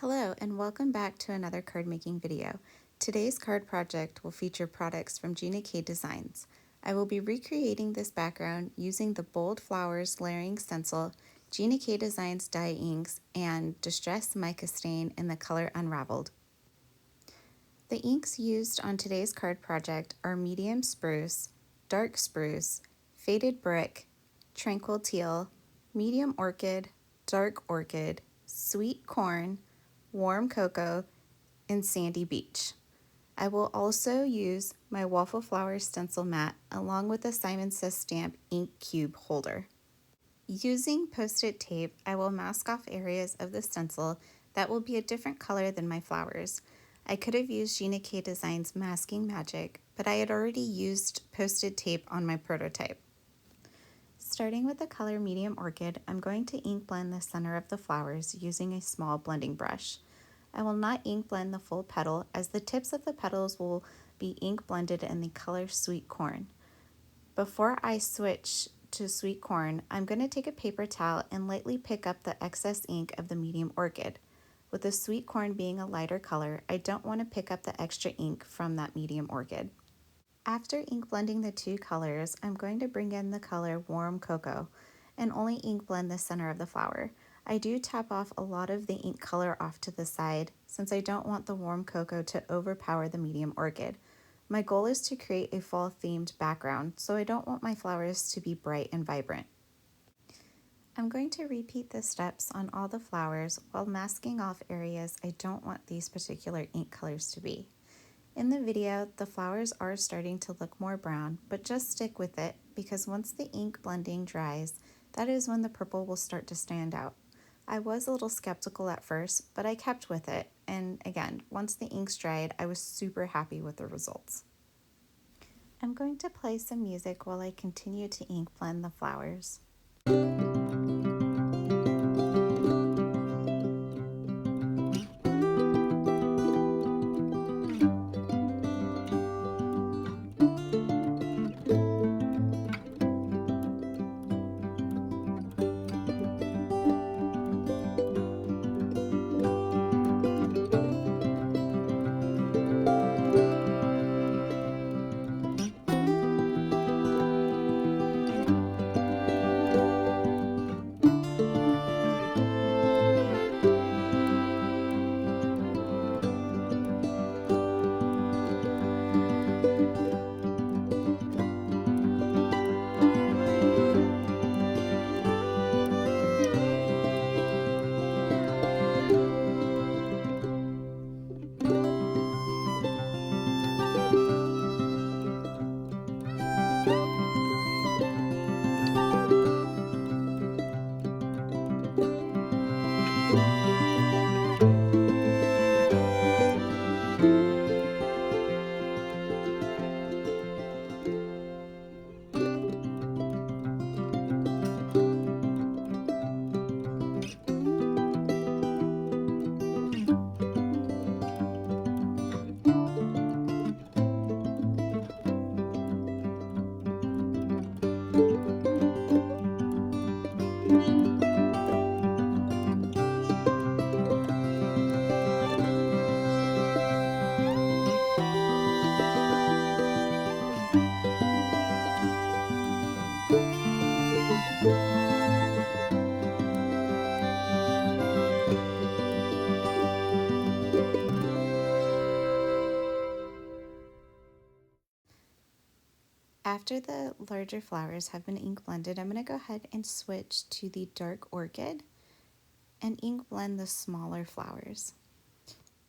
Hello and welcome back to another card making video. Today's card project will feature products from Gina K Designs. I will be recreating this background using the Bold Flowers layering stencil, Gina K Designs dye inks, and Distress Mica Stain in the color Unraveled. The inks used on today's card project are Medium Spruce, Dark Spruce, Faded Brick, Tranquil Teal, Medium Orchid, Dark Orchid, Sweet Corn, Warm Cocoa, and Sandy Beach. I will also use my Waffle Flower stencil mat along with a Simon Says stamp ink cube holder. Using Post-it tape, I will mask off areas of the stencil that will be a different color than my flowers. I could have used Gina K Designs Masking Magic, but I had already used Post-it tape on my prototype. Starting with the color Medium Orchid, I'm going to ink blend the center of the flowers using a small blending brush. I will not ink blend the full petal as the tips of the petals will be ink blended in the color Sweet Corn. Before I switch to Sweet Corn, I'm going to take a paper towel and lightly pick up the excess ink of the Medium Orchid. With the Sweet Corn being a lighter color, I don't want to pick up the extra ink from that Medium Orchid. After ink blending the two colors, I'm going to bring in the color Warm Cocoa and only ink blend the center of the flower. I do tap off a lot of the ink color off to the side since I don't want the Warm Cocoa to overpower the Medium Orchid. My goal is to create a fall themed background, so I don't want my flowers to be bright and vibrant. I'm going to repeat the steps on all the flowers while masking off areas I don't want these particular ink colors to be. In the video, the flowers are starting to look more brown, but just stick with it because once the ink blending dries, that is when the purple will start to stand out. I was a little skeptical at first, but I kept with it, and again, once the inks dried, I was super happy with the results. I'm going to play some music while I continue to ink blend the flowers. After the larger flowers have been ink blended, I'm going to go ahead and switch to the Dark Orchid and ink blend the smaller flowers.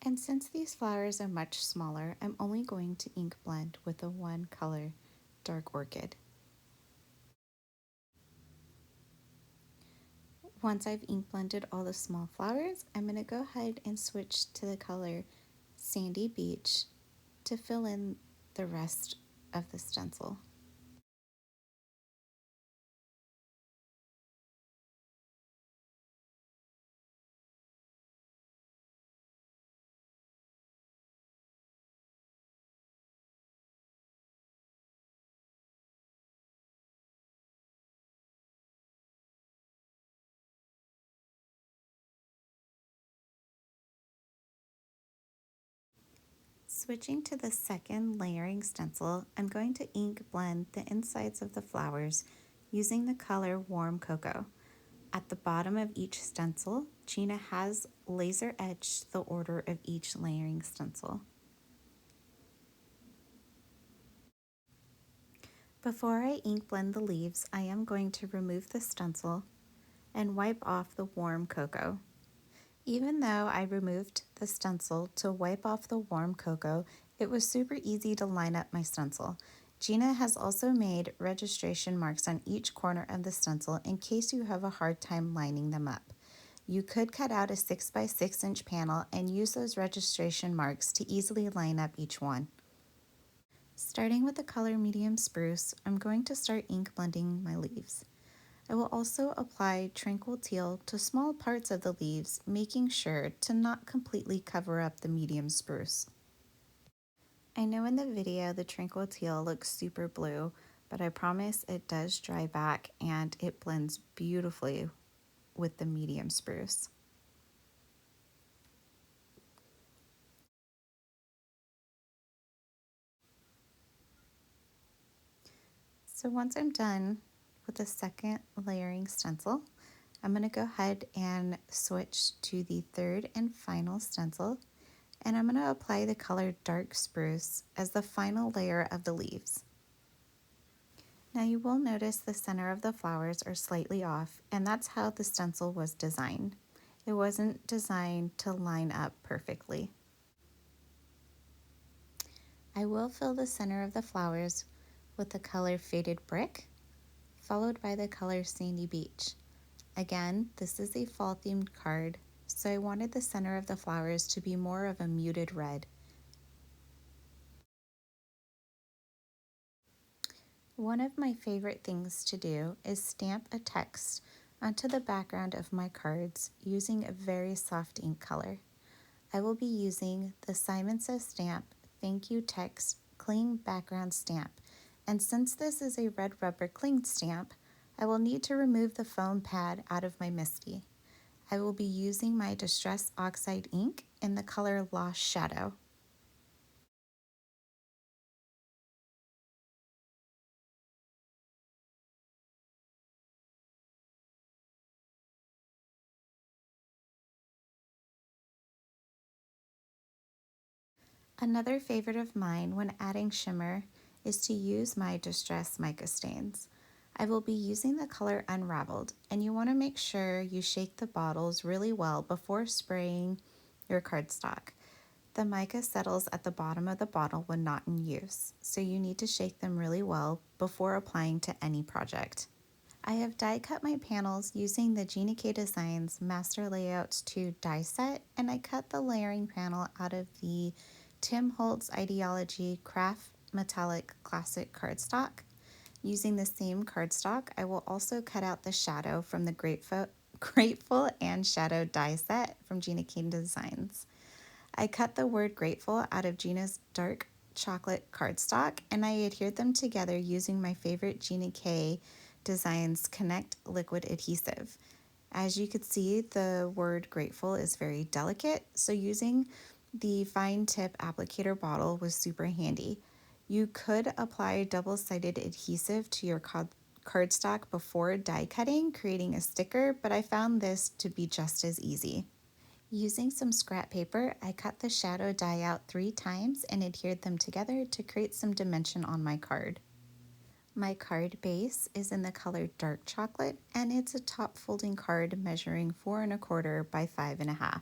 And since these flowers are much smaller, I'm only going to ink blend with the one color Dark Orchid. Once I've ink blended all the small flowers, I'm going to go ahead and switch to the color Sandy Beach to fill in the rest of the stencil. Switching to the second layering stencil, I'm going to ink blend the insides of the flowers using the color Warm Cocoa. At the bottom of each stencil, Gina has laser etched the order of each layering stencil. Before I ink blend the leaves, I am going to remove the stencil and wipe off the Warm Cocoa. Even though I removed the stencil to wipe off the Warm Cocoa, it was super easy to line up my stencil. Gina has also made registration marks on each corner of the stencil in case you have a hard time lining them up. You could cut out a 6 by 6 inch panel and use those registration marks to easily line up each one. Starting with the color medium spruce, I'm going to start ink blending my leaves. I will also apply tranquil teal to small parts of the leaves, making sure to not completely cover up the medium spruce. I know in the video the tranquil teal looks super blue, but I promise it does dry back and it blends beautifully with the medium spruce. So once I'm done with the second layering stencil, I'm going to go ahead and switch to the third and final stencil, and I'm going to apply the color dark spruce as the final layer of the leaves. Now you will notice the center of the flowers are slightly off, and that's how the stencil was designed. It wasn't designed to line up perfectly. I will fill the center of the flowers with the color Faded Brick, followed by the color Sandy Beach. Again, this is a fall themed card, so I wanted the center of the flowers to be more of a muted red. One of my favorite things to do is stamp a text onto the background of my cards using a very soft ink color. I will be using the Simon Says Stamp Thank You Text Cling Background Stamp, and since this is a red rubber cling stamp, I will need to remove the foam pad out of my MISTI. I will be using my Distress Oxide ink in the color Lost Shadow. Another favorite of mine when adding shimmer is to use my Distress mica stains. I will be using the color Unraveled, and you want to make sure you shake the bottles really well before spraying your cardstock. The mica settles at the bottom of the bottle when not in use, so you need to shake them really well before applying to any project. I have die cut my panels using the Gina K Designs Master Layouts 2 die set, and I cut the layering panel out of the Tim Holtz Ideology Craft Metallic Classic cardstock. Using the same cardstock, I will also cut out the shadow from the Grateful and Shadow die set from Gina K Designs. I cut the word grateful out of Gina's dark chocolate cardstock, and I adhered them together using my favorite Gina K Designs Connect liquid adhesive. As you could see, the word grateful is very delicate, so using the fine tip applicator bottle was super handy. You could apply double-sided adhesive to your cardstock before die cutting, creating a sticker, but I found this to be just as easy. Using some scrap paper, I cut the shadow die out 3 times and adhered them together to create some dimension on my card. My card base is in the color dark chocolate, and it's a top folding card measuring 4 1/4 by 5 1/2.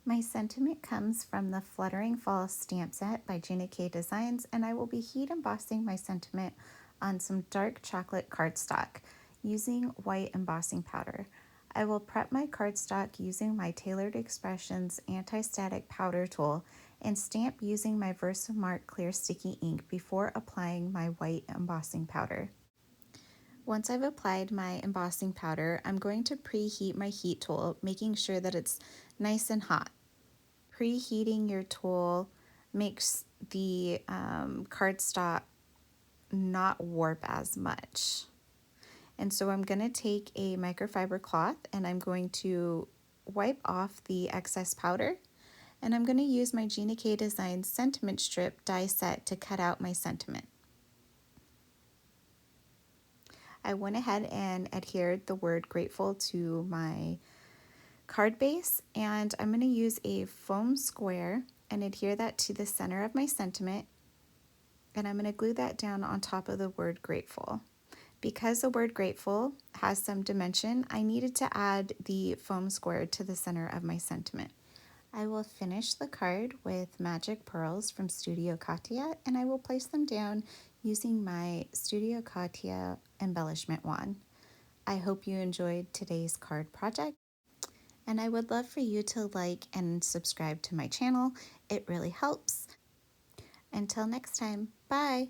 My sentiment comes from the Fluttering Fall stamp set by Gina K Designs, and I will be heat embossing my sentiment on some dark chocolate cardstock using white embossing powder. I will prep my cardstock using my Tailored Expressions anti-static powder tool and stamp using my Versamark clear sticky ink before applying my white embossing powder. Once I've applied my embossing powder, I'm going to preheat my heat tool, making sure that it's nice and hot. Preheating your tool makes the cardstock not warp as much. And so I'm going to take a microfiber cloth and I'm going to wipe off the excess powder. And I'm going to use my Gina K Designs sentiment strip die set to cut out my sentiment. I went ahead and adhered the word grateful to my card base, and I'm going to use a foam square and adhere that to the center of my sentiment, and I'm going to glue that down on top of the word grateful. Because the word grateful has some dimension, I needed to add the foam square to the center of my sentiment. I will finish the card with magic pearls from Studio Katia, and I will place them down using my Studio Katia embellishment wand. I hope you enjoyed today's card project, and I would love for you to like and subscribe to my channel. It really helps. Until next time, bye!